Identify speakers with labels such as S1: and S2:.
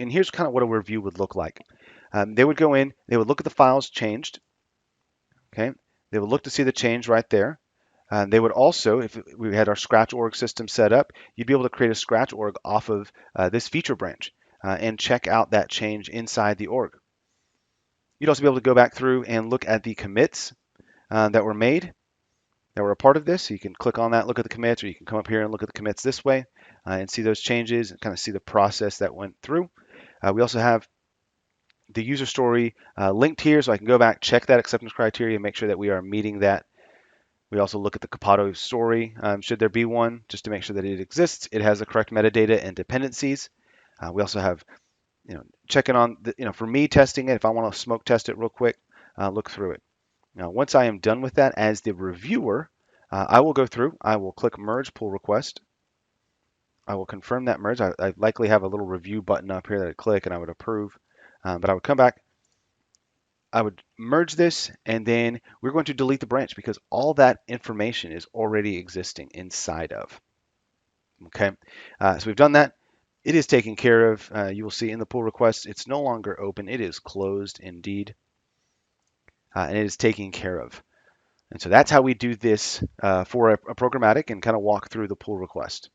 S1: and here's kind of what a review would look like. They would go in, they would look at the files changed. Okay, they would look to see the change right there. They would also, if we had our Scratch org system set up, you'd be able to create a Scratch org off of this feature branch and check out that change inside the org. You'd also be able to go back through and look at the commits that were made, that were a part of this. So you can click on that, look at the commits, or you can come up here and look at the commits this way and see those changes and kind of see the process that went through. We also have the user story linked here, so I can go back, check that acceptance criteria, and make sure that we are meeting that. We also look at the Capado story, should there be one, just to make sure that it exists. It has the correct metadata and dependencies. We also have, checking on, for me testing it, if I want to smoke test it real quick, look through it. Now, once I am done with that as the reviewer, I will go through, I will click merge pull request. I will confirm that merge. I likely have a little review button up here that I click and I would approve, but I would come back, I would merge this, and then we're going to delete the branch because all that information is already existing inside of. Okay, so we've done that. It is taken care of. You will see in the pull request, it's no longer open. It is closed indeed, and it is taken care of. And so that's how we do this for a programmatic and kind of walk through the pull request.